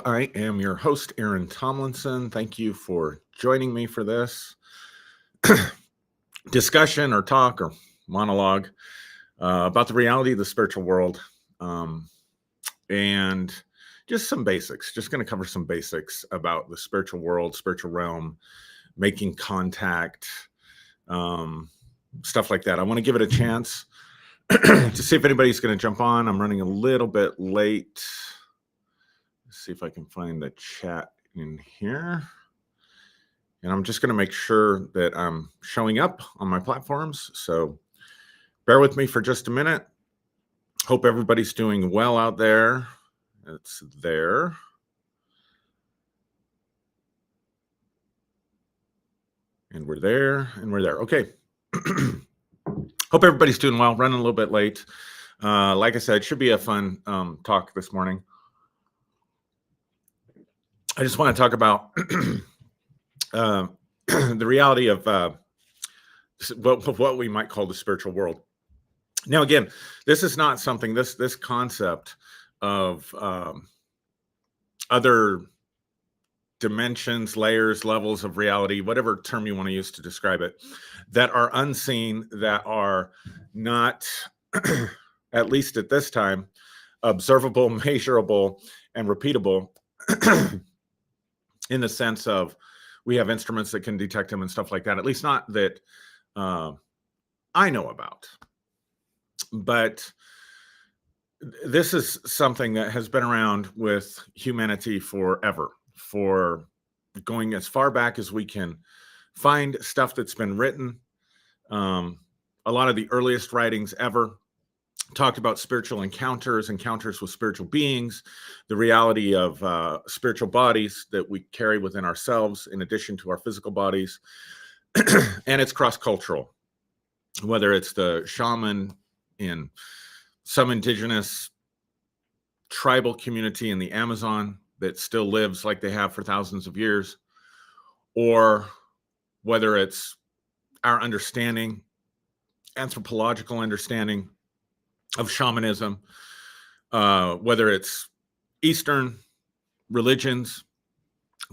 I am your host, Aaron Tomlinson. Thank you for joining me for this discussion or talk or monologue about the reality of the spiritual world um, and just some basics. Just going to cover some basics about the spiritual world, spiritual realm, making contact, um, stuff like that. I want to give it a chance to see if anybody's going to jump on. I'm running a little bit late. Let's see if I can find the chat in here. And I'm just going to make sure that I'm showing up on my platforms. So bear with me for just a minute. Hope everybody's doing well out there. It's there. And we're there. And we're there. Okay. Hope everybody's doing well. Running a little bit late. Like I said, it should be a fun talk this morning. I just want to talk about the reality of what we might call the spiritual world. Now, again, this is not something, this concept of other dimensions, layers, levels of reality, whatever term you want to use to describe it, that are unseen, that are not, at least at this time, observable, measurable, and repeatable in the sense of we have instruments that can detect them and stuff like that, at least not that I know about. But this is something that has been around with humanity forever, for going as far back as we can find stuff that's been written. A lot of the earliest writings ever talked about spiritual encounters with spiritual beings, the reality of spiritual bodies that we carry within ourselves in addition to our physical bodies. And it's cross-cultural, whether it's the shaman in some indigenous tribal community in the Amazon that still lives like they have for thousands of years, or whether it's our understanding, anthropological understanding of shamanism, whether it's Eastern religions,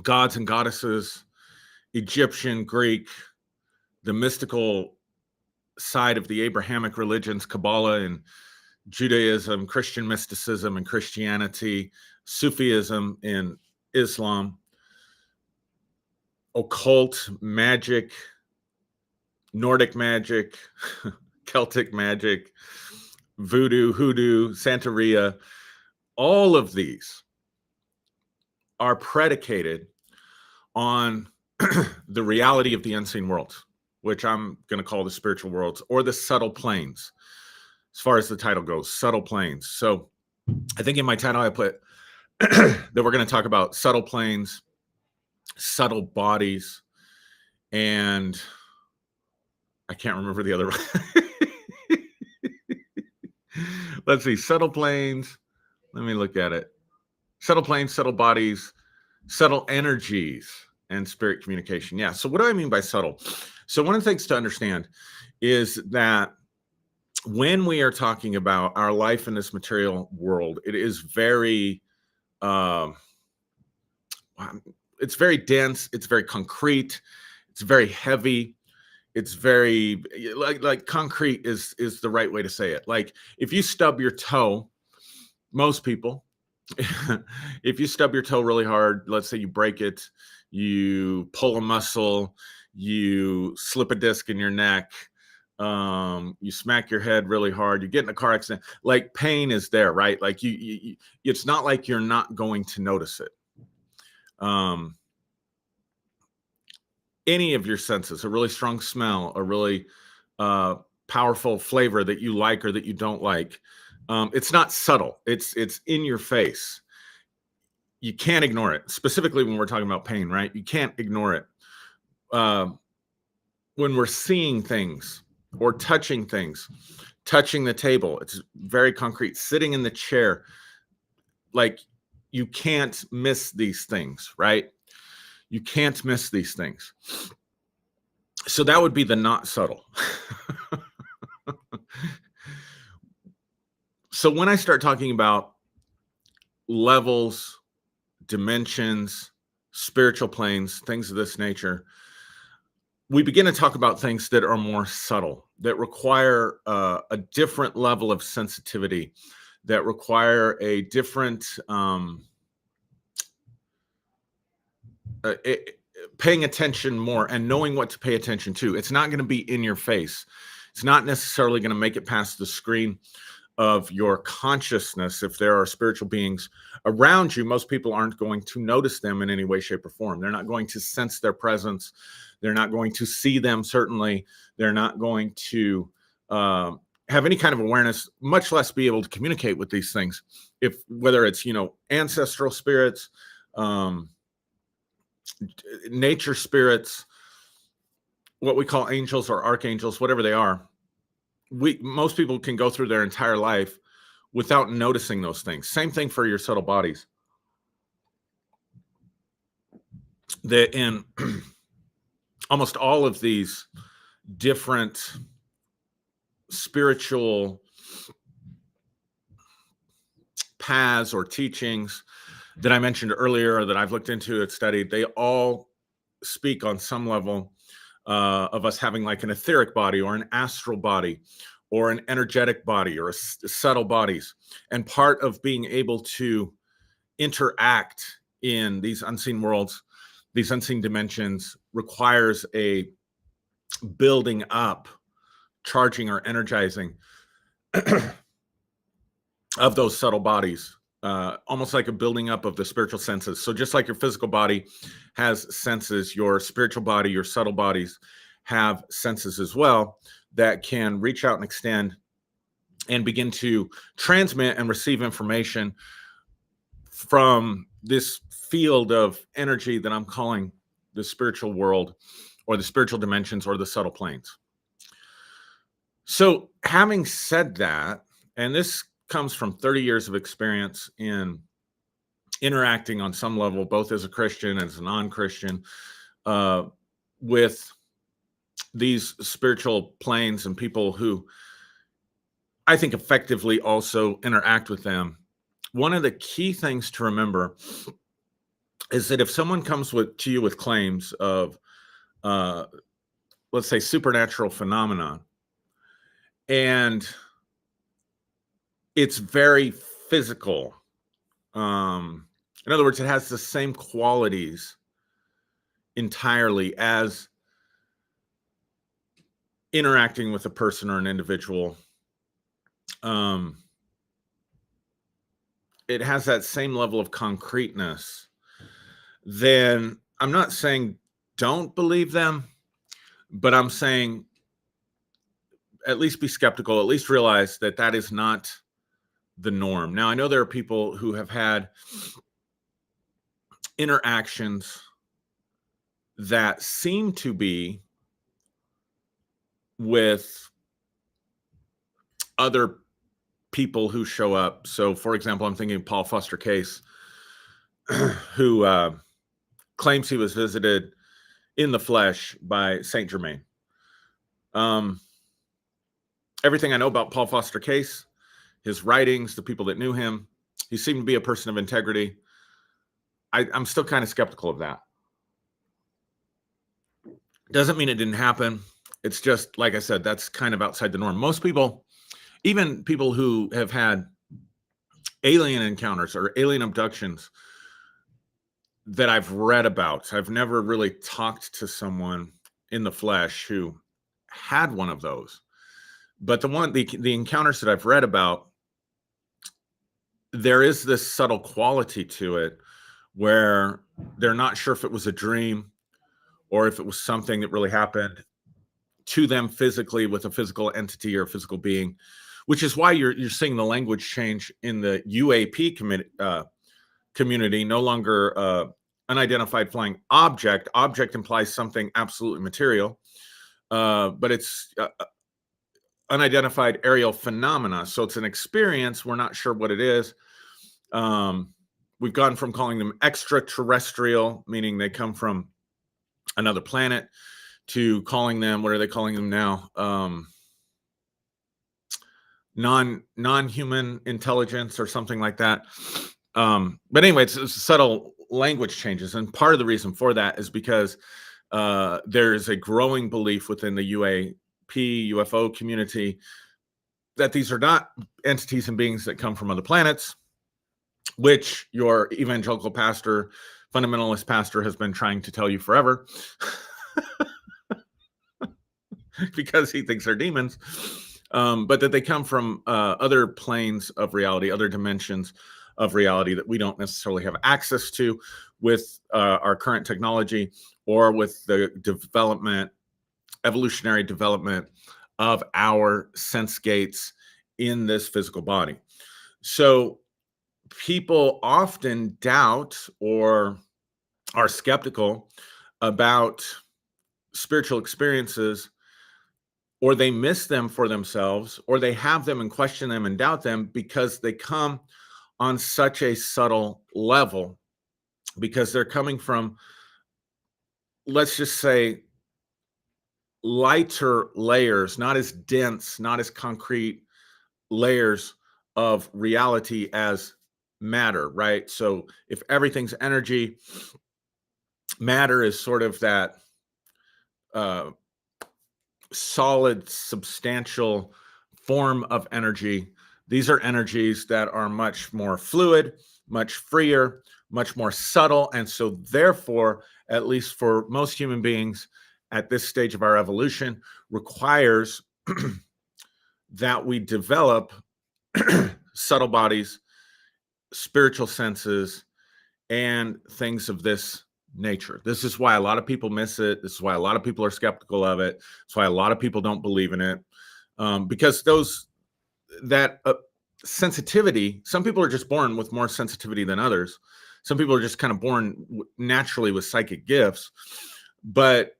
gods and goddesses, Egyptian, Greek, the mystical side of the Abrahamic religions, Kabbalah and Judaism, Christian mysticism and Christianity, Sufism and Islam, occult magic, Nordic magic, Celtic magic, voodoo, hoodoo, Santeria, all of these are predicated on the reality of the unseen worlds, which I'm going to call the spiritual worlds or the subtle planes. As far as the title goes, subtle planes. So I think in my title I put that we're going to talk about subtle planes, subtle bodies, and I can't remember the other one. Let's see, subtle planes. Let me look at it. Subtle planes, subtle bodies, subtle energies, and spirit communication. Yeah. So what do I mean by subtle? So one of the things to understand is that when we are talking about our life in this material world, it is very, it's very dense. It's very concrete. It's very heavy. It's very like concrete is the right way to say it. Like if you stub your toe, most people, if you stub your toe really hard, let's say you break it, you pull a muscle, you slip a disc in your neck, you smack your head really hard, you get in a car accident, like pain is there, right? Like you it's not like you're not going to notice it. Any of your senses, a really strong smell, a really powerful flavor that you like or that you don't like, it's not subtle. It's in your face. You can't ignore it. Specifically when we're talking about pain, right? You can't ignore it. When we're seeing things or touching things, touching the table, it's very concrete. Sitting in the chair, like you can't miss these things, right? You can't miss these things. So that would be the not subtle. So when I start talking about levels, dimensions, spiritual planes, things of this nature, we begin to talk about things that are more subtle, that require a different level of sensitivity, that require a different paying attention more and knowing what to pay attention to. It's not going to be in your face. It's not necessarily going to make it past the screen of your consciousness. If there are spiritual beings around you, most people aren't going to notice them in any way, shape, or form. They're not going to sense their presence. They're not going to see them, certainly. They're not going to have any kind of awareness, much less be able to communicate with these things. If whether it's, ancestral spirits, nature spirits, what we call angels or archangels, whatever they are, most people can go through their entire life without noticing those things. Same thing for your subtle bodies. That in almost all of these different spiritual paths or teachings that I mentioned earlier, or that I've looked into and studied, they all speak on some level of us having like an etheric body or an astral body or an energetic body or subtle bodies. And part of being able to interact in these unseen worlds, these unseen dimensions, requires a building up, charging or energizing of those subtle bodies. Almost like a building up of the spiritual senses. So just like your physical body has senses, your spiritual body, your subtle bodies have senses as well that can reach out and extend and begin to transmit and receive information from this field of energy that I'm calling the spiritual world or the spiritual dimensions or the subtle planes. So having said that, and this comes from 30 years of experience in interacting on some level, both as a Christian and as a non-Christian, with these spiritual planes and people who I think effectively also interact with them. One of the key things to remember is that if someone comes to you with claims of, let's say, supernatural phenomena, and it's very physical. In other words, it has the same qualities entirely as interacting with a person or an individual. It has that same level of concreteness. Then I'm not saying don't believe them, but I'm saying at least be skeptical, at least realize that that is not the norm. Now, I know there are people who have had interactions that seem to be with other people who show up. So, for example, I'm thinking Paul Foster Case, who claims he was visited in the flesh by Saint Germain. Everything I know about Paul Foster Case, his writings, the people that knew him, he seemed to be a person of integrity. I'm still kind of skeptical of that. Doesn't mean it didn't happen. It's just, like I said, that's kind of outside the norm. Most people, even people who have had alien encounters or alien abductions that I've read about, I've never really talked to someone in the flesh who had one of those. But the encounters that I've read about, there is this subtle quality to it where they're not sure if it was a dream or if it was something that really happened to them physically with a physical entity or a physical being, which is why you're seeing the language change in the UAP community. No longer unidentified flying object. Object implies something absolutely material, but it's unidentified aerial phenomena. So it's an experience. We're not sure what it is. We've gone from calling them extraterrestrial, meaning they come from another planet, to calling them, what are they calling them now? Non-human intelligence or something like that. But anyway, it's a subtle language changes. And part of the reason for that is because there is a growing belief within the UFO community that these are not entities and beings that come from other planets, which your evangelical pastor, fundamentalist pastor, has been trying to tell you forever because he thinks they're demons, but that they come from other planes of reality, other dimensions of reality that we don't necessarily have access to with our current technology or with the evolutionary development of our sense gates in this physical body. So people often doubt or are skeptical about spiritual experiences, or they miss them for themselves, or they have them and question them and doubt them because they come on such a subtle level, because they're coming from, let's just say, lighter layers, not as dense, not as concrete layers of reality as matter, right? So if everything's energy, matter is sort of that solid, substantial form of energy. These are energies that are much more fluid, much freer, much more subtle. And so therefore, at least for most human beings at this stage of our evolution, requires that we develop subtle bodies, spiritual senses, and things of this nature. This is why a lot of people miss it. This is why a lot of people are skeptical of it. It's why a lot of people don't believe in it, because that sensitivity, some people are just born with more sensitivity than others. Some people are just kind of born naturally with psychic gifts. But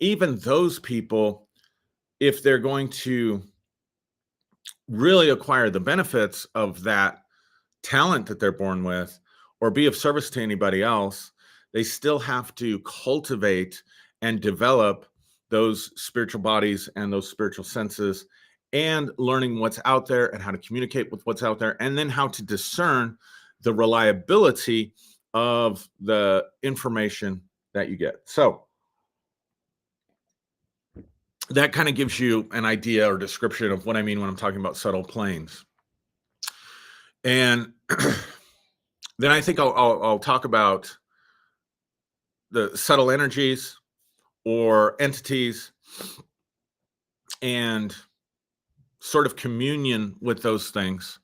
even those people, if they're going to really acquire the benefits of that talent that they're born with or be of service to anybody else, they still have to cultivate and develop those spiritual bodies and those spiritual senses, and learning what's out there and how to communicate with what's out there, and then how to discern the reliability of the information that you get. So that kind of gives you an idea or description of what I mean when I'm talking about subtle planes. And then I think I'll talk about the subtle energies or entities and sort of communion with those things.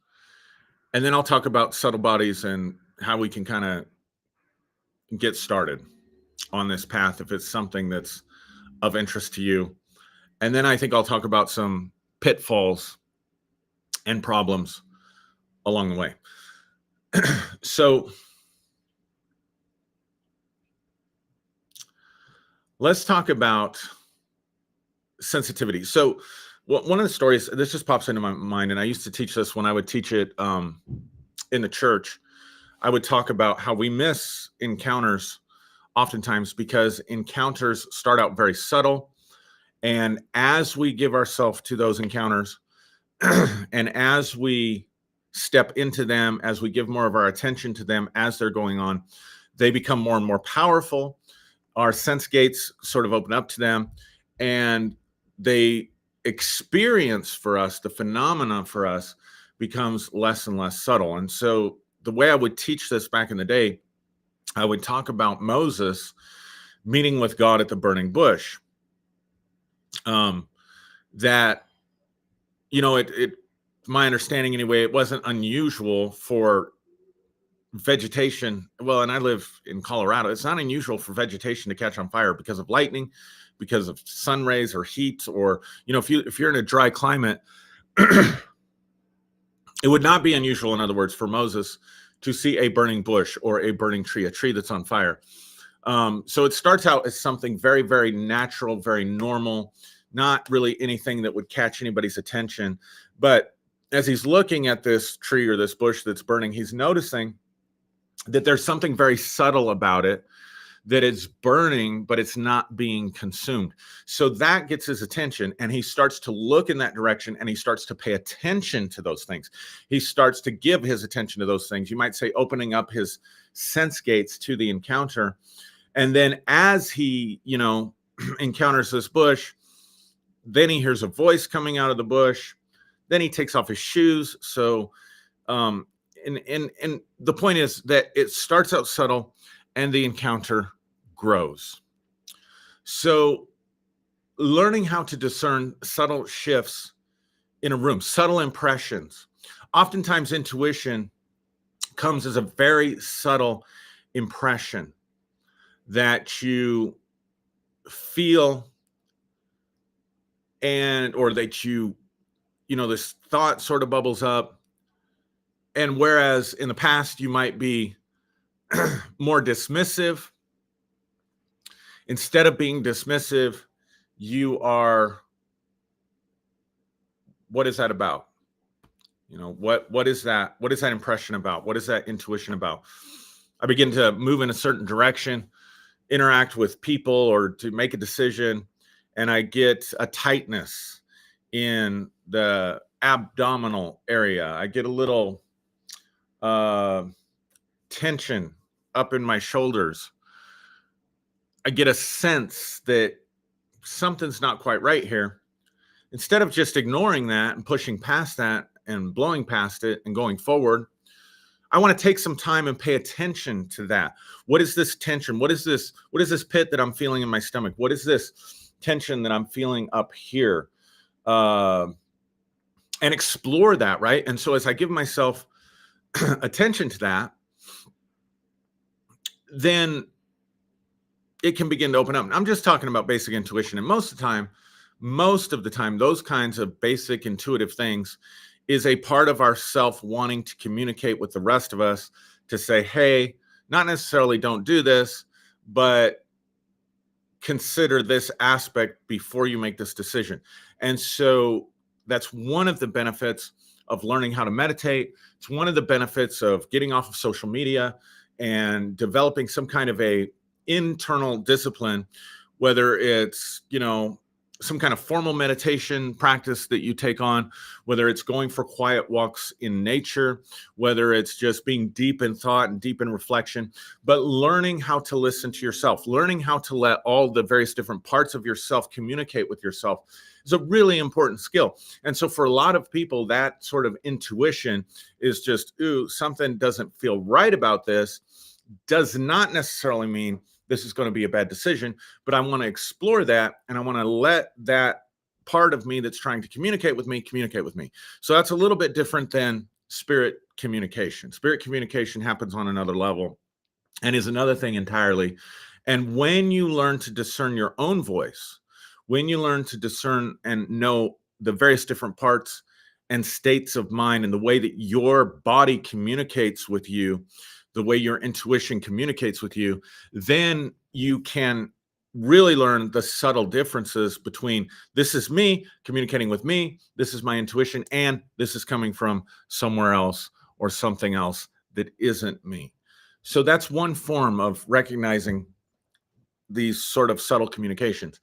And then I'll talk about subtle bodies and how we can kind of get started on this path if it's something that's of interest to you. And then I think I'll talk about some pitfalls and problems along the way. So let's talk about sensitivity. So one of the stories, this just pops into my mind, and I used to teach this when I would teach it in the church. I would talk about how we miss encounters oftentimes because encounters start out very subtle. And as we give ourselves to those encounters and as we step into them, as we give more of our attention to them as they're going on, they become more and more powerful. Our sense gates sort of open up to them, and they experience for us, the phenomena for us becomes less and less subtle. And so the way I would teach this back in the day, I would talk about Moses meeting with God at the burning bush. That, you know, my understanding anyway, it wasn't unusual for vegetation. Well, and I live in Colorado. It's not unusual for vegetation to catch on fire because of lightning, because of sun rays or heat, or, you know, if you're in a dry climate, it would not be unusual, in other words, for Moses to see a burning bush or a burning tree, a tree that's on fire. So it starts out as something very, very natural, very normal, not really anything that would catch anybody's attention. But as he's looking at this tree or this bush that's burning, he's noticing that there's something very subtle about it, that it's burning, but it's not being consumed. So that gets his attention, and he starts to look in that direction, and he starts to pay attention to those things. He starts to give his attention to those things. You might say opening up his sense gates to the encounter. And then as he, encounters this bush, then he hears a voice coming out of the bush. Then he takes off his shoes. So, and the point is that it starts out subtle and the encounter grows. So learning how to discern subtle shifts in a room, subtle impressions. Oftentimes intuition comes as a very subtle impression that you feel or that this thought sort of bubbles up. And whereas in the past you might be more dismissive, instead of being dismissive, you are, what is that about? What is that? What is that impression about? What is that intuition about? I begin to move in a certain direction, interact with people or to make a decision, and I get a tightness in the abdominal area. I get a little tension up in my shoulders. I get a sense that something's not quite right here. Instead of just ignoring that and pushing past that and blowing past it and going forward, I want to take some time and pay attention to that. What is this tension? What is this pit that I'm feeling in my stomach? What is this tension that I'm feeling up here? And explore that, right? And so as I give myself attention to that, then it can begin to open up. I'm just talking about basic intuition. And most of the time, those kinds of basic intuitive things is a part of our self wanting to communicate with the rest of us to say, hey, not necessarily don't do this, but consider this aspect before you make this decision. And so that's one of the benefits of learning how to meditate. It's one of the benefits of getting off of social media and developing some kind of a internal discipline, whether it's, some kind of formal meditation practice that you take on, whether it's going for quiet walks in nature, whether it's just being deep in thought and deep in reflection, but learning how to listen to yourself, learning how to let all the various different parts of yourself communicate with yourself is a really important skill. And so for a lot of people, that sort of intuition is just, ooh, something doesn't feel right about this, does not necessarily mean this is going to be a bad decision, but I want to explore that and I want to let that part of me that's trying to communicate with me. So that's a little bit different than spirit communication. Spirit communication happens on another level and is another thing entirely. And when you learn to discern your own voice, when you learn to discern and know the various different parts and states of mind and the way that your body communicates with you, the way your intuition communicates with you, then you can really learn the subtle differences between this is me communicating with me, this is my intuition, and this is coming from somewhere else or something else that isn't me. So that's one form of recognizing these sort of subtle communications.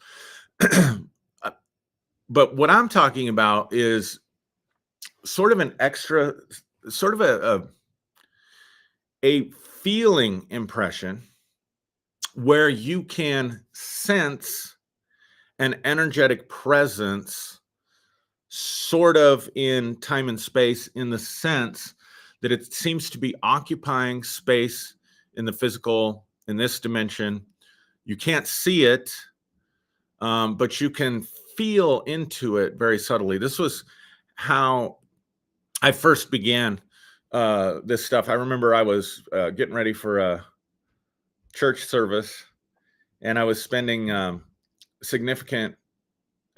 But what I'm talking about is sort of an extra, sort of a feeling impression where you can sense an energetic presence sort of in time and space, in the sense that it seems to be occupying space in the physical, in this dimension. You can't see it, but you can feel into it very subtly. This was how I first began this stuff. I remember I was getting ready for a church service, and I was spending significant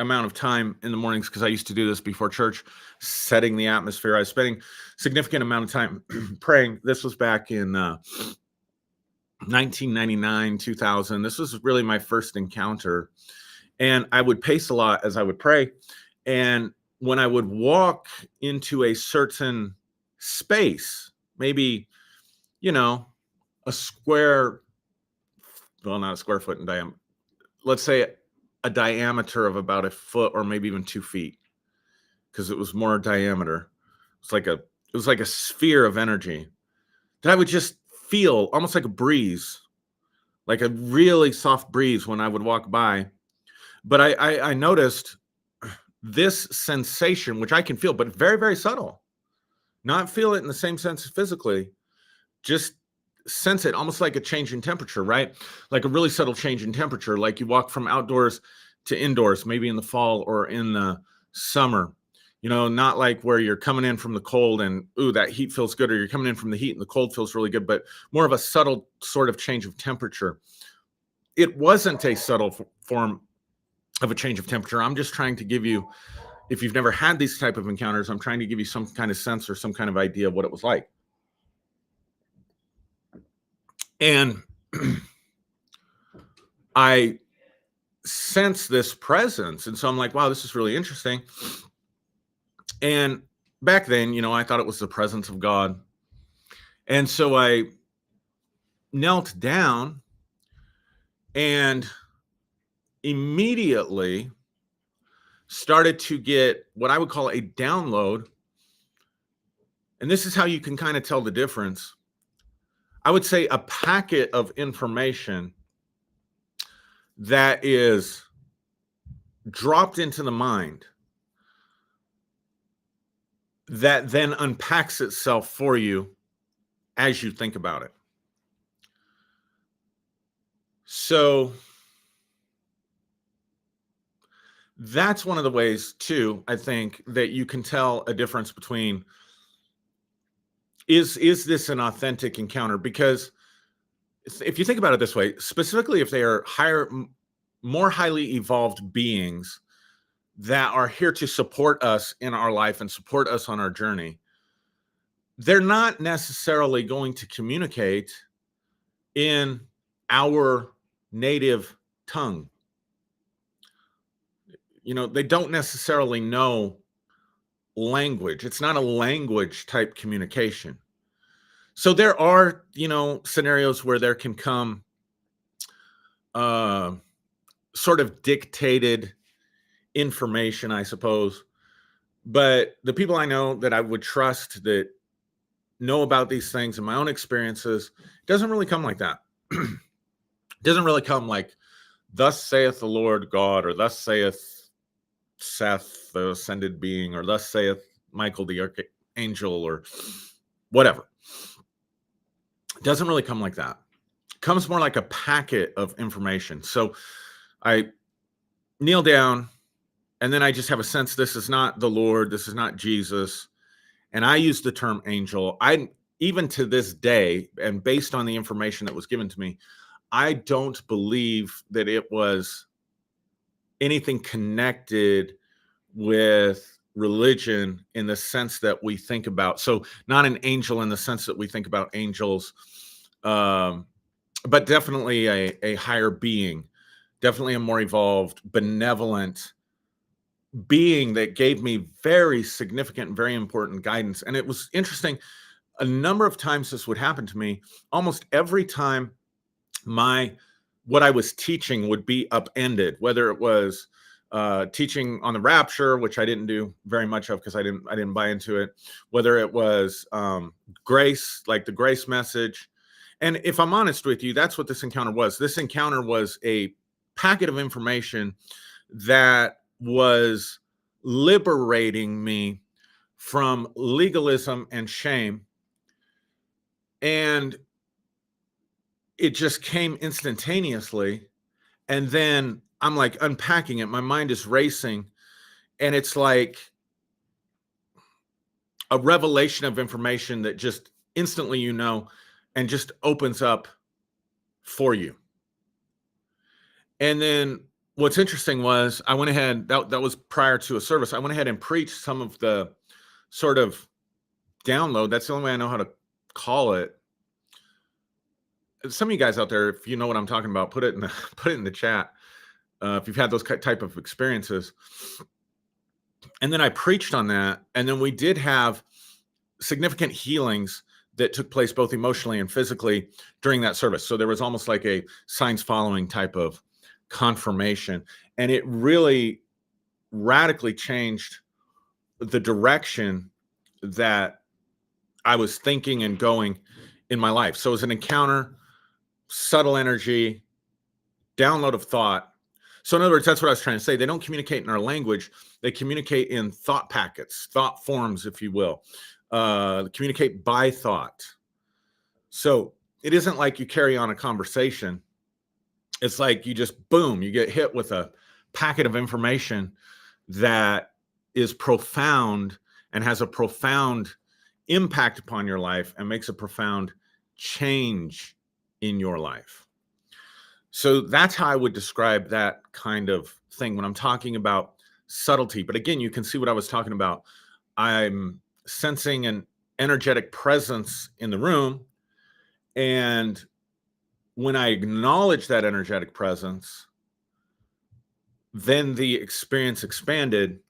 amount of time in the mornings, because I used to do this before church, setting the atmosphere. I was spending significant amount of time praying. This was back in 1999, 2000. This was really my first encounter, and I would pace a lot as I would pray. And when I would walk into a certain space, maybe, a square, well, not a square foot in diameter, let's say a diameter of about a foot or maybe even 2 feet, because it was more diameter. It was like a sphere of energy that I would just feel almost like a breeze, like a really soft breeze when I would walk by. But I noticed this sensation, which I can feel, but very, very subtle, not feel it in the same sense physically, just sense it almost like a change in temperature, right? Like a really subtle change in temperature, like you walk from outdoors to indoors, maybe in the fall or in the summer. Not like where you're coming in from the cold and, ooh, that heat feels good, or you're coming in from the heat and the cold feels really good, but more of a subtle sort of change of temperature. It wasn't a subtle form of a change of temperature. I'm just trying to give you, if you've never had these type of encounters, I'm trying to give you some kind of sense or some kind of idea of what it was like. And I sense this presence. And so I'm like, wow, this is really interesting. And back then, I thought it was the presence of God. And so I knelt down and immediately started to get what I would call a download. And this is how you can kind of tell the difference. I would say a packet of information that is dropped into the mind that then unpacks itself for you as you think about it. So that's one of the ways too, I think, that you can tell a difference between is this an authentic encounter? Because if you think about it this way, specifically if they are more highly evolved beings that are here to support us in our life and support us on our journey, they're not necessarily going to communicate in our native tongue. They don't necessarily know language. It's not a language type communication. So there are, scenarios where there can come sort of dictated information, I suppose. But the people I know that I would trust that know about these things and my own experiences, it doesn't really come like that. It doesn't really come like, thus saith the Lord God, or thus saith Seth, the ascended being, or thus saith Michael, the archangel, or whatever. It doesn't really come like that. It comes more like a packet of information. So I kneel down, and then I just have a sense this is not the Lord, this is not Jesus. And I use the term angel. Even to this day, and based on the information that was given to me, I don't believe that it was anything connected with religion in the sense that we think about. So not an angel in the sense that we think about angels, but definitely a higher being, definitely a more evolved, benevolent being that gave me very significant, very important guidance. And it was interesting. A number of times this would happen to me. Almost every time what I was teaching would be upended, whether it was teaching on the rapture, which I didn't do very much of because I didn't buy into it, whether it was grace, like the grace message. And if I'm honest with you, that's what this encounter was. This encounter was a packet of information that was liberating me from legalism and shame. And it just came instantaneously. And then I'm like unpacking it. My mind is racing. And it's like a revelation of information that just instantly, and just opens up for you. And then what's interesting was I went ahead, that was prior to a service. I went ahead and preached some of the sort of download. That's the only way I know how to call it. Some of you guys out there, if you know what I'm talking about, put it in the chat. If you've had those type of experiences. And then I preached on that. And then we did have significant healings that took place both emotionally and physically during that service. So there was almost like a signs following type of confirmation. And it really radically changed the direction that I was thinking and going in my life. So it was an encounter, subtle energy, download of thought. So in other words, that's what I was trying to say. They don't communicate in our language. They communicate in thought packets, thought forms, if you will. Communicate by thought. So it isn't like you carry on a conversation. It's like you just, boom, you get hit with a packet of information that is profound and has a profound impact upon your life and makes a profound change in your life. So that's how I would describe that kind of thing when I'm talking about subtlety. But again, you can see what I was talking about. I'm sensing an energetic presence in the room. And when I acknowledge that energetic presence, then the experience expanded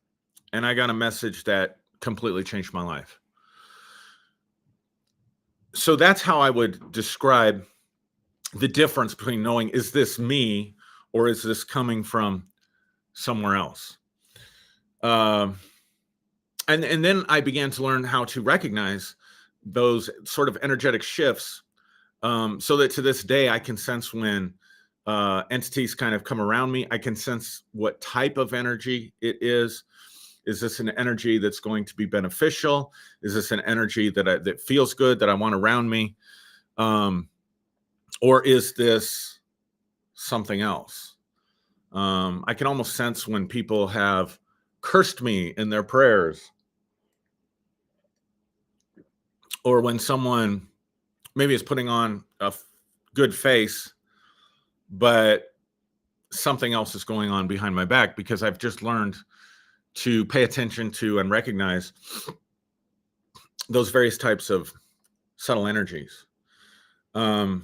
and I got a message that completely changed my life. So that's how I would describe the difference between knowing, is this me or is this coming from somewhere else? And then I began to learn how to recognize those sort of energetic shifts, so that to this day I can sense when entities kind of come around me. I can sense what type of energy it is. Is this an energy that's going to be beneficial? Is this an energy that feels good, that I want around me? Or is this something else? I can almost sense when people have cursed me in their prayers, or when someone maybe is putting on a good face, but something else is going on behind my back, because I've just learned to pay attention to and recognize those various types of subtle energies. Tell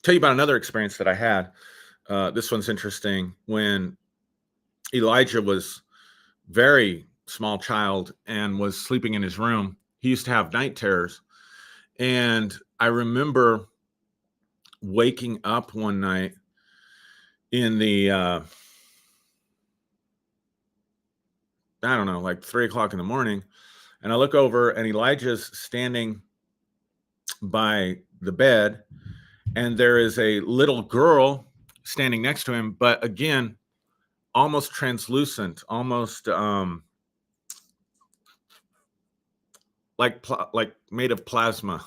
you about another experience that I had. This one's interesting. When Elijah was very small child and was sleeping in his room, he used to have night terrors. And I remember waking up one night in the, I don't know, like 3 o'clock in the morning. And I look over and Elijah's standing by the bed, and there is a little girl standing next to him, but again, almost translucent, almost like made of plasma.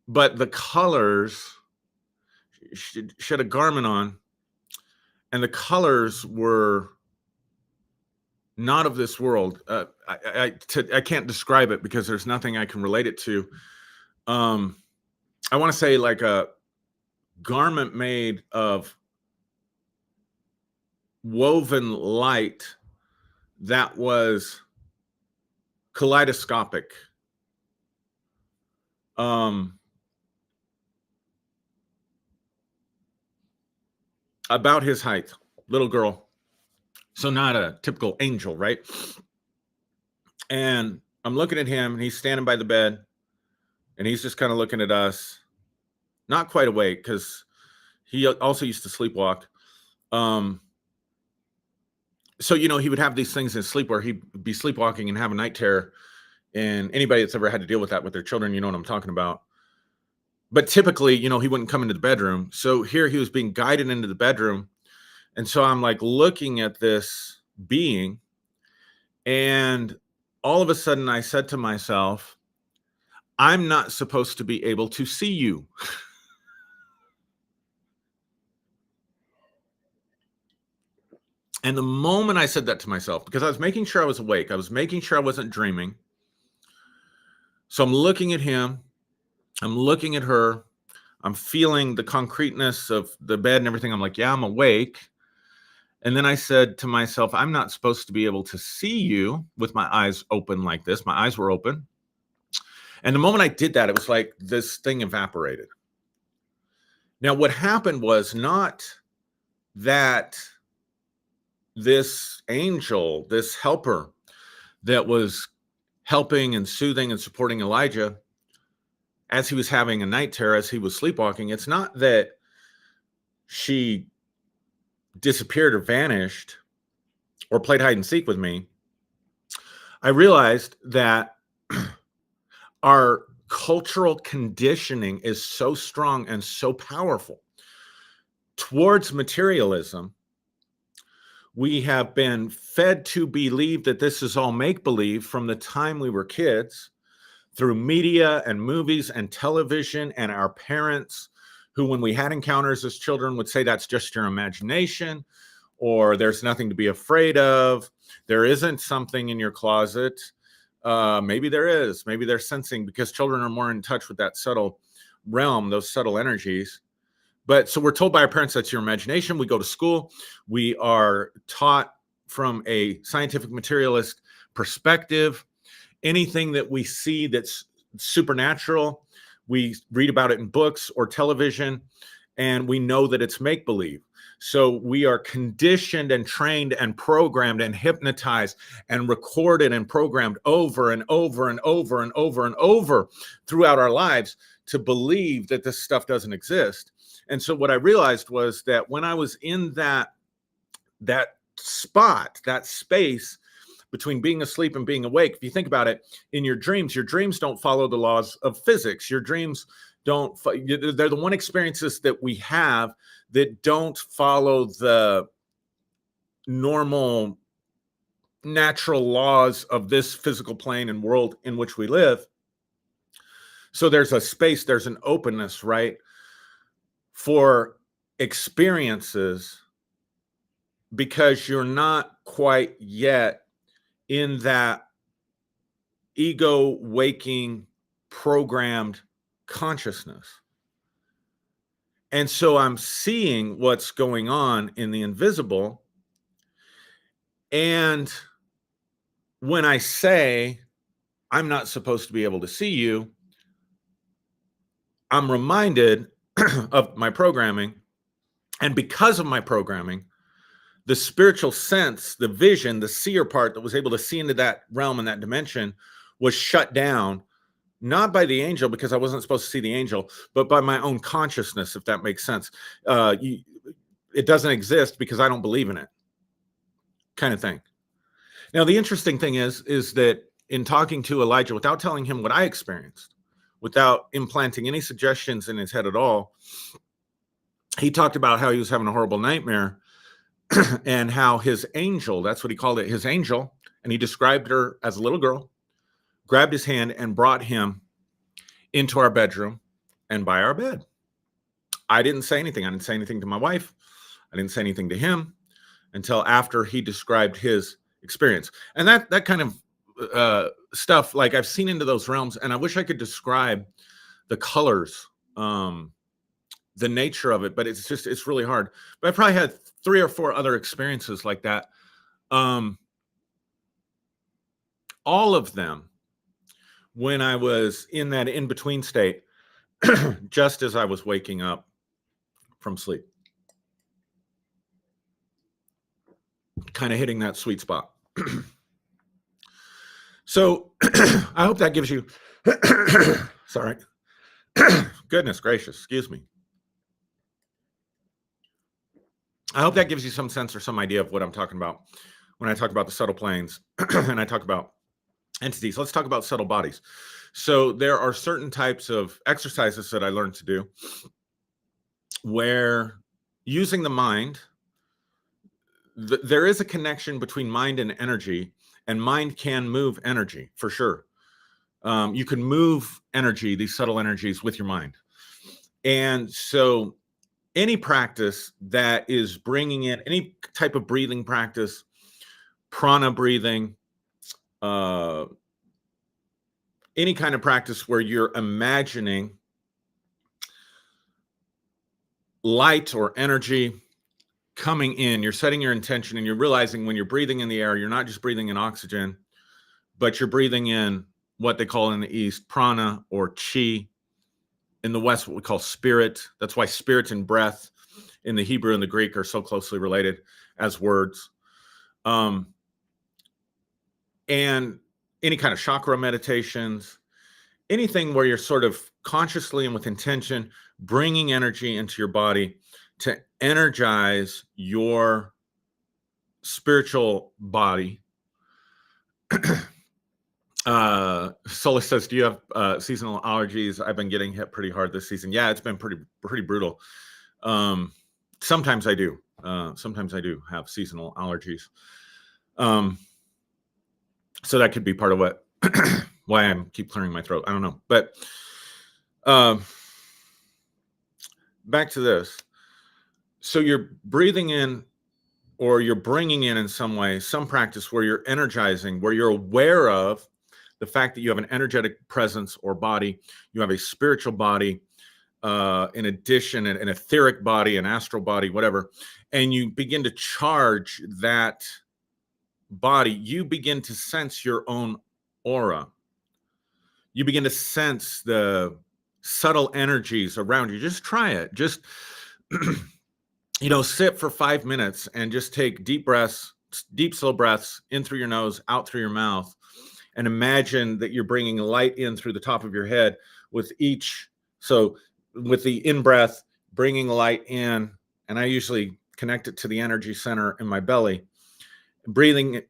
But the colors, she had a garment on, and the colors were not of this world. I can't describe it because there's nothing I can relate it to. I want to say like a garment made of woven light that was kaleidoscopic. About his height, little girl. So not a typical angel, right? And I'm looking at him, and he's standing by the bed, and he's just kind of looking at us, not quite awake, because he also used to sleepwalk. So, he would have these things in his sleep where he'd be sleepwalking and have a night terror. And anybody that's ever had to deal with that with their children, you know what I'm talking about. But typically, he wouldn't come into the bedroom. So here he was being guided into the bedroom. And so I'm like looking at this being, and all of a sudden I said to myself, I'm not supposed to be able to see you. And the moment I said that to myself, because I was making sure I was awake, I was making sure I wasn't dreaming. So I'm looking at him, I'm looking at her, I'm feeling the concreteness of the bed and everything. I'm like, yeah, I'm awake. And then I said to myself, I'm not supposed to be able to see you with my eyes open like this. My eyes were open. And the moment I did that, it was like this thing evaporated. Now, what happened was not that this angel, this helper that was helping and soothing and supporting Elijah as he was having a night terror, as he was sleepwalking, it's not that she disappeared or vanished or played hide and seek with me. I realized that our cultural conditioning is so strong and so powerful towards materialism. We have been fed to believe that this is all make-believe from the time we were kids, through media and movies and television, and our parents, who, when we had encounters as children, would say that's just your imagination, or there's nothing to be afraid of. There isn't something in your closet. Maybe there is. Maybe they're sensing, because children are more in touch with that subtle realm, those subtle energies. But so we're told by our parents that's your imagination. We go to school. We are taught from a scientific materialist perspective. Anything that we see that's supernatural, we read about it in books or television, and we know that it's make-believe. So we are conditioned and trained and programmed and hypnotized and recorded and programmed over and over and over and over and over throughout our lives to believe that this stuff doesn't exist. And so what I realized was that when I was in that spot, that space between being asleep and being awake, if you think about it, in your dreams don't follow the laws of physics. Your dreams don't, they're the one experiences that we have that don't follow the normal natural laws of this physical plane and world in which we live. So there's a space, there's an openness, right, for experiences, because you're not quite yet in that ego waking programmed consciousness. And so I'm seeing what's going on in the invisible. And when I say I'm not supposed to be able to see you, I'm reminded of my programming. And because of my programming, the spiritual sense, the vision, the seer part that was able to see into that realm and that dimension was shut down, not by the angel, because I wasn't supposed to see the angel, but by my own consciousness, if that makes sense. It doesn't exist because I don't believe in it, kind of thing. Now, the interesting thing is that in talking to Elijah, without telling him what I experienced, without implanting any suggestions in his head at all, he talked about how he was having a horrible nightmare and how his angel, that's what he called it, his angel, and he described her as a little girl, grabbed his hand and brought him into our bedroom and by our bed. I didn't say anything. I didn't say anything to my wife. I didn't say anything to him until after he described his experience. And that kind of stuff, like, I've seen into those realms, and I wish I could describe the colors, the nature of it, but it's really hard. But I probably had 3 or 4 other experiences like that. All of them when I was in that in-between state, just as I was waking up from sleep, kind of hitting that sweet spot. So I hope that gives you, sorry, goodness gracious, excuse me. I hope that gives you some sense or some idea of what I'm talking about when I talk about the subtle planes and I talk about entities. Let's talk about subtle bodies. So there are certain types of exercises that I learned to do where, using the mind, there is a connection between mind and energy, and mind can move energy for sure. You can move energy, these subtle energies, with your mind. And so any practice that is bringing in any type of breathing practice, prana breathing, any kind of practice where you're imagining light or energy coming in, you're setting your intention, and you're realizing when you're breathing in the air, you're not just breathing in oxygen, but you're breathing in what they call in the East prana or chi. In the West, what we call spirit. That's why spirit and breath in the Hebrew and the Greek are so closely related as words. And any kind of chakra meditations, anything where you're sort of consciously and with intention bringing energy into your body to energize your spiritual body Solis says, do you have seasonal allergies? I've been getting hit pretty hard this season. Yeah, it's been pretty brutal. Sometimes I do. Sometimes I do have seasonal allergies. So that could be part of what why I keep clearing my throat. I don't know. But back to this. So you're breathing in, or you're bringing in some way, some practice where you're energizing, where you're aware of the fact that you have an energetic presence or body, you have a spiritual body, in addition, an etheric body, an astral body, whatever, and you begin to charge that body, you begin to sense your own aura. You begin to sense the subtle energies around you. Just try it. Just, sit for 5 minutes and just take deep breaths, deep, slow breaths in through your nose, out through your mouth, and imagine that you're bringing light in through the top of your head with each. So with the in breath, bringing light in, and I usually connect it to the energy center in my belly, breathing,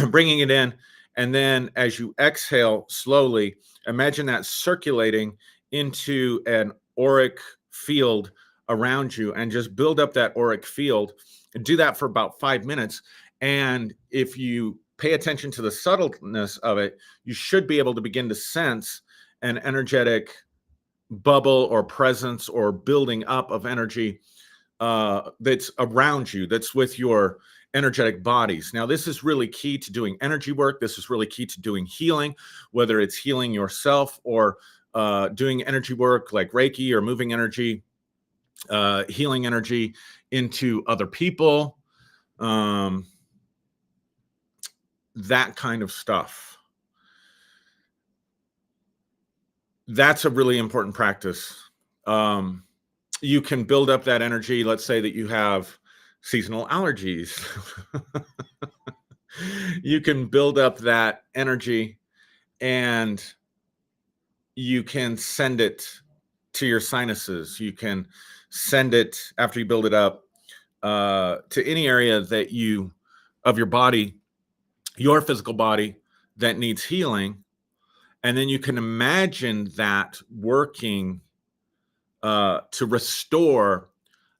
bringing it in. And then as you exhale slowly, imagine that circulating into an auric field around you, and just build up that auric field, and do that for about 5 minutes. And if you pay attention to the subtleness of it, you should be able to begin to sense an energetic bubble or presence or building up of energy that's around you, that's with your energetic bodies. Now, this is really key to doing energy work. This is really key to doing healing, whether it's healing yourself or doing energy work like Reiki or moving energy, healing energy into other people, that kind of stuff. That's a really important practice. You can build up that energy. Let's say that you have seasonal allergies. You can build up that energy, and you can send it to your sinuses. You can send it, after you build it up, to any area that of your body, your physical body, that needs healing. And then you can imagine that working to restore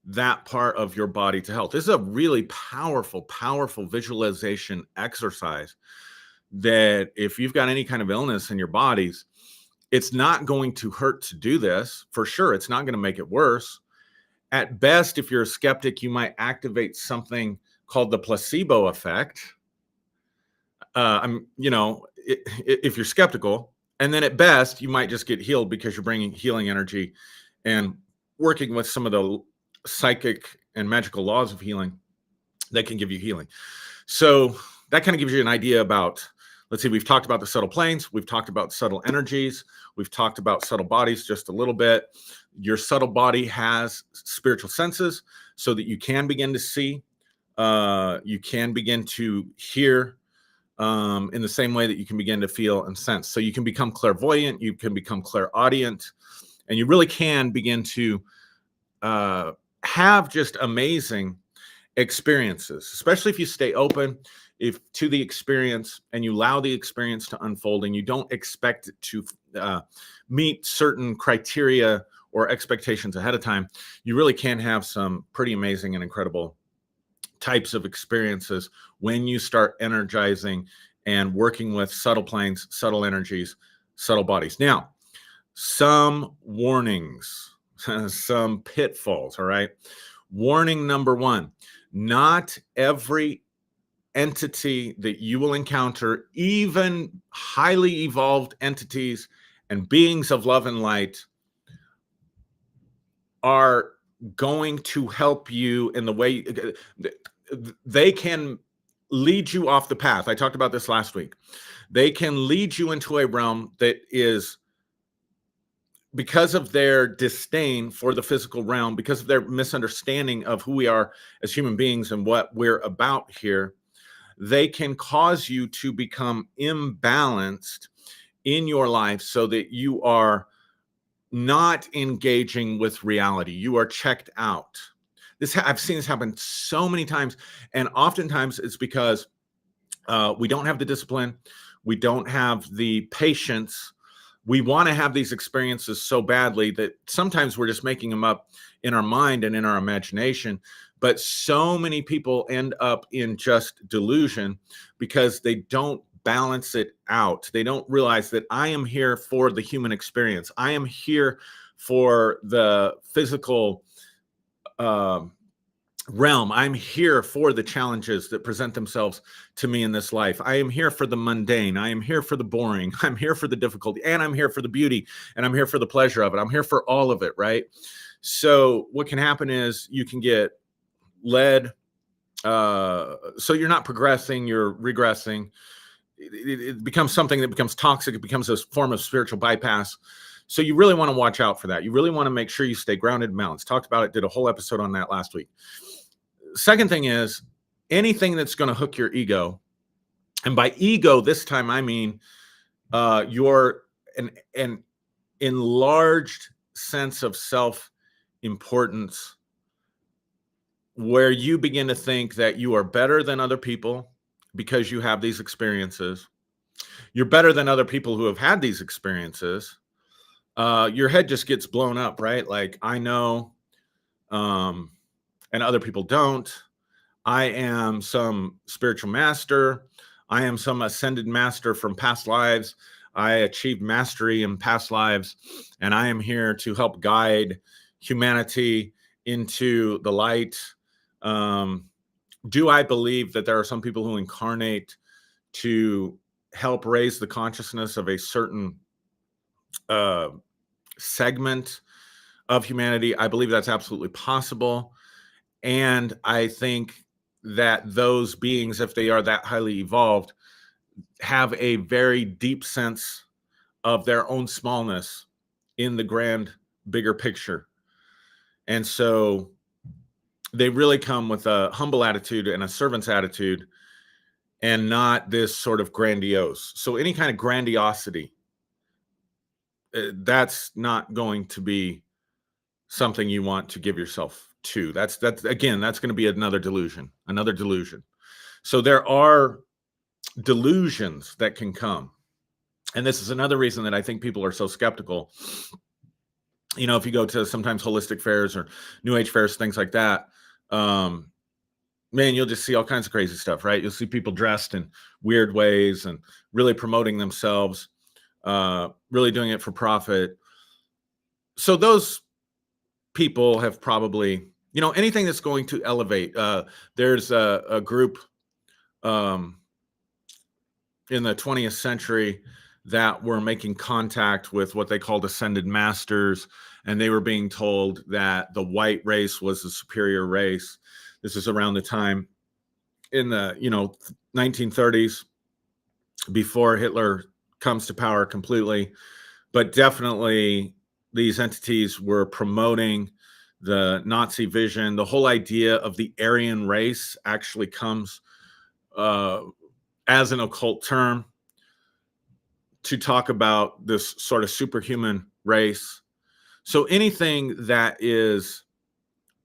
that part of your body to health. This is a really powerful, powerful visualization exercise that if you've got any kind of illness in your bodies, it's not going to hurt to do this. For sure, it's not going to make it worse. At best, if you're a skeptic, you might activate something called the placebo effect. If you're skeptical, and then at best, you might just get healed because you're bringing healing energy and working with some of the psychic and magical laws of healing that can give you healing. So that kind of gives you an idea about, let's see, we've talked about the subtle planes. We've talked about subtle energies. We've talked about subtle bodies just a little bit. Your subtle body has spiritual senses so that you can begin to see, you can begin to hear, in the same way that you can begin to feel and sense. So you can become clairvoyant, you can become clairaudient, and you really can begin to have just amazing experiences, especially if you stay open to the experience and you allow the experience to unfold, and you don't expect it to meet certain criteria or expectations ahead of time. You really can have some pretty amazing and incredible types of experiences when you start energizing and working with subtle planes, subtle energies, subtle bodies. Now, some warnings, some pitfalls, all right? Warning number one, not every entity that you will encounter, even highly evolved entities and beings of love and light, are going to help you in the way they can lead you off the path. I talked about this last week. They can lead you into a realm that is, because of their disdain for the physical realm, because of their misunderstanding of who we are as human beings and what we're about here, they can cause you to become imbalanced in your life so that you are not engaging with reality. You are checked out. I've seen this happen so many times, and oftentimes it's because we don't have the discipline. We don't have the patience. We want to have these experiences so badly that sometimes we're just making them up in our mind and in our imagination. But so many people end up in just delusion because they don't balance it out. They don't realize that I am here for the human experience. I am here for the physical realm. I'm here for the challenges that present themselves to me in this life. I am here for the mundane. I am here for the boring. I'm here for the difficulty, and I'm here for the beauty, and I'm here for the pleasure of it. I'm here for all of it, right? So what can happen is you can get led. So you're not progressing, you're regressing. It becomes something that becomes toxic. It becomes a form of spiritual bypass. So you really want to watch out for that. You really want to make sure you stay grounded in balance. Talked about it, did a whole episode on that last week. Second thing is anything that's going to hook your ego. And by ego, this time I mean your an enlarged sense of self-importance, where you begin to think that you are better than other people because you have these experiences. You're better than other people who have had these experiences. Your head just gets blown up, right? Like, I know, and other people don't. I am some spiritual master. I am some ascended master from past lives. I achieved mastery in past lives, and I am here to help guide humanity into the light. Do I believe that there are some people who incarnate to help raise the consciousness of a certain segment of humanity? I believe that's absolutely possible. And I think that those beings, if they are that highly evolved, have a very deep sense of their own smallness in the grand, bigger picture. And so they really come with a humble attitude and a servant's attitude, and not this sort of grandiose. So any kind of grandiosity, that's not going to be something you want to give yourself to. That's again, that's going to be another delusion. So there are delusions that can come. And this is another reason that I think people are so skeptical. You know, if you go to sometimes holistic fairs or New Age fairs, things like that, man, you'll just see all kinds of crazy stuff, right? You'll see people dressed in weird ways and really promoting themselves, really doing it for profit. So those people have probably, you know, anything that's going to elevate. There's a group in the 20th century that were making contact with what they called ascended masters, and they were being told that the white race was the superior race. This is around the time in the 1930s, before Hitler comes to power completely. But definitely these entities were promoting the Nazi vision. The whole idea of the Aryan race actually comes as an occult term to talk about this sort of superhuman race. So anything that is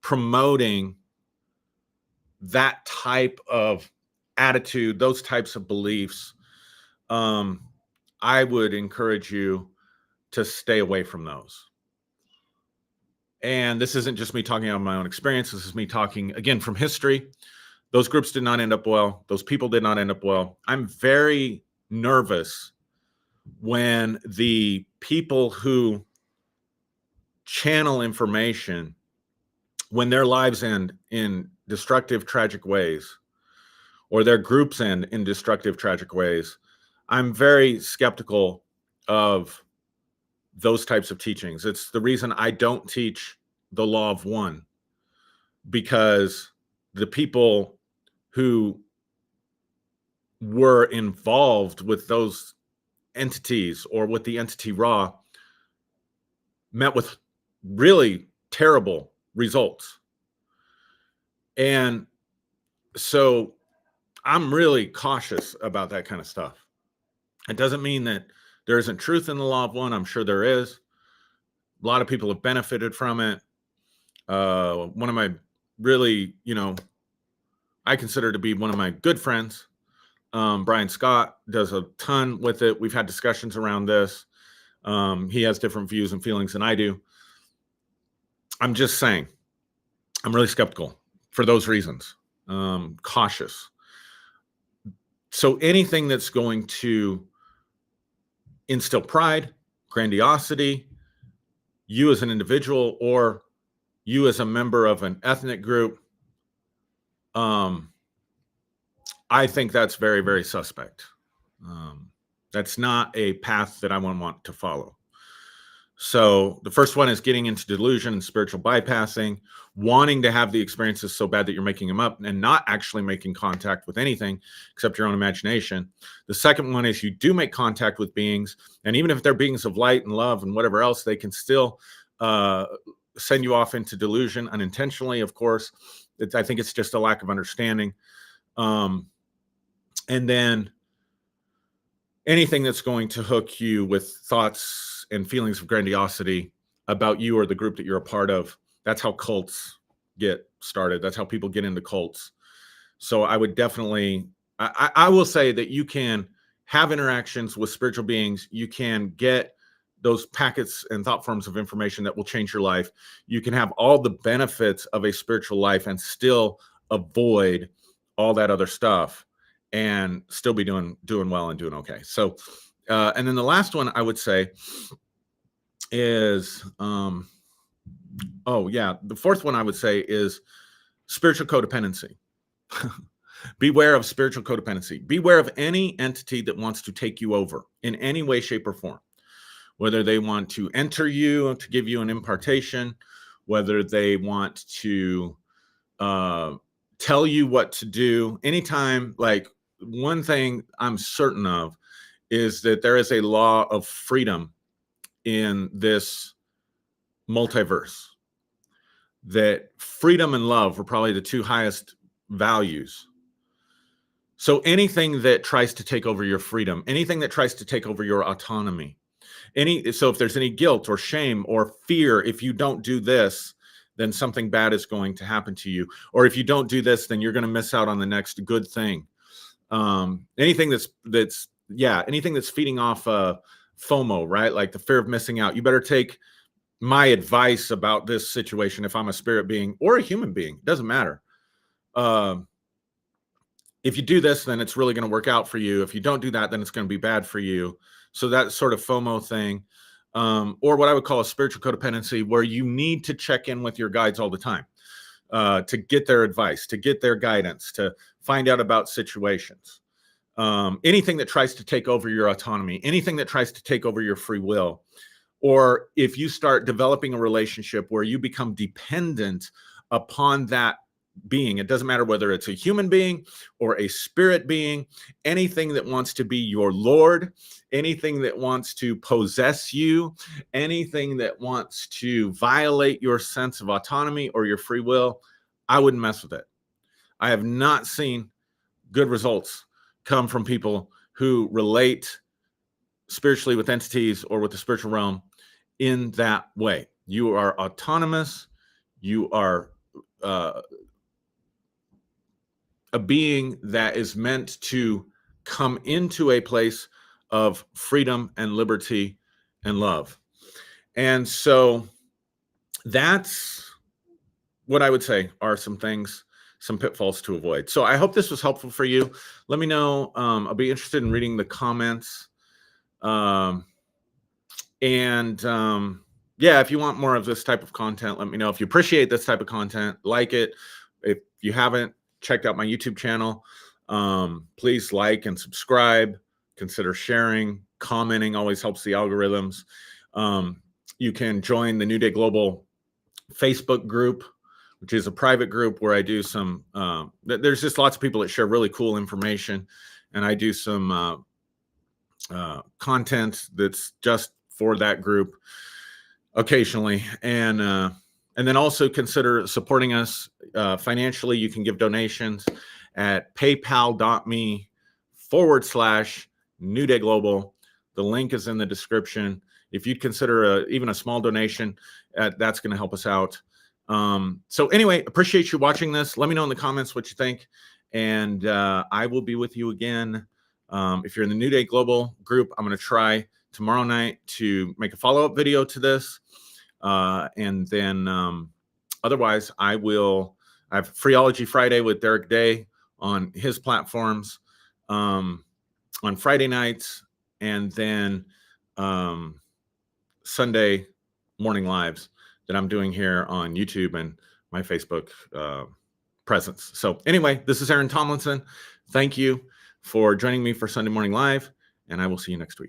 promoting that type of attitude, those types of beliefs, I would encourage you to stay away from those. And this isn't just me talking out of my own experience. This is me talking, again, from history. Those groups did not end up well. Those people did not end up well. I'm very nervous when the people who channel information, when their lives end in destructive, tragic ways, or their groups end in destructive, tragic ways. I'm very skeptical of those types of teachings. It's the reason I don't teach the law of one, because the people who were involved with those entities or with the entity Ra met with really terrible results. And so I'm really cautious about that kind of stuff. It doesn't mean that there isn't truth in the law of one. I'm sure there is. A lot of people have benefited from it. One of my really, I consider to be one of my good friends, Brian Scott does a ton with it. We've had discussions around this. He has different views and feelings than I do. I'm just saying, I'm really skeptical for those reasons, cautious. So anything that's going to instill pride, grandiosity, you as an individual or you as a member of an ethnic group, I think that's very, very suspect. That's not a path that I want to follow. So the first one is getting into delusion and spiritual bypassing, wanting to have the experiences so bad that you're making them up and not actually making contact with anything except your own imagination. The second one is you do make contact with beings, and even if they're beings of light and love and whatever else, they can still send you off into delusion unintentionally, of course. I think it's just a lack of understanding. And then anything that's going to hook you with thoughts and feelings of grandiosity about you or the group that you're a part of, that's how cults get started. That's how people get into cults. So I would definitely, I will say that you can have interactions with spiritual beings. You can get those packets and thought forms of information that will change your life. You can have all the benefits of a spiritual life and still avoid all that other stuff and still be doing well and doing okay. So, and then the last one I would say is, the fourth one I would say is spiritual codependency. Beware of spiritual codependency. Beware of any entity that wants to take you over in any way, shape, or form. Whether they want to enter you to give you an impartation, whether they want to tell you what to do. Anytime, like, one thing I'm certain of is that there is a law of freedom in this multiverse. That freedom and love are probably the two highest values. So anything that tries to take over your freedom, anything that tries to take over your autonomy, so if there's any guilt or shame or fear, if you don't do this, then something bad is going to happen to you. Or if you don't do this, then you're going to miss out on the next good thing. Anything that's feeding off FOMO, right? Like the fear of missing out. You better take my advice about this situation. If I'm a spirit being or a human being, it doesn't matter. If you do this, then it's really going to work out for you. If you don't do that, then it's going to be bad for you. So that sort of FOMO thing, or what I would call a spiritual codependency, where you need to check in with your guides all the time to get their advice, to get their guidance, to find out about situations. Anything that tries to take over your autonomy, anything that tries to take over your free will, or if you start developing a relationship where you become dependent upon that being, it doesn't matter whether it's a human being or a spirit being, anything that wants to be your Lord, anything that wants to possess you, anything that wants to violate your sense of autonomy or your free will, I wouldn't mess with it. I have not seen good results come from people who relate spiritually with entities or with the spiritual realm in that way. You are autonomous. You are a being that is meant to come into a place of freedom and liberty and love. And so that's what I would say are some things, some pitfalls to avoid. So I hope this was helpful for you. Let me know. I'll be interested in reading the comments. If you want more of this type of content, let me know. If you appreciate this type of content, like it. If you haven't checked out my YouTube channel, please like and subscribe. Consider sharing, commenting always helps the algorithms. You can join the New Day Global Facebook group, which is a private group where I do some, there's just lots of people that share really cool information, and I do some content that's just for that group occasionally. And then also consider supporting us financially. You can give donations at paypal.me/New Day Global. The link is in the description. If you'd consider even a small donation, that's going to help us out. So anyway, appreciate you watching this. Let me know in the comments what you think. And I will be with you again. If you're in the New Day Global group, I'm going to try tomorrow night to make a follow-up video to this. And then otherwise, I have Phreology Friday with Derek Day on his platforms on Friday nights, and then Sunday morning lives that I'm doing here on YouTube and my Facebook presence. So anyway, this is Aaron Tomlinson. Thank you for joining me for Sunday Morning Live, and I will see you next week.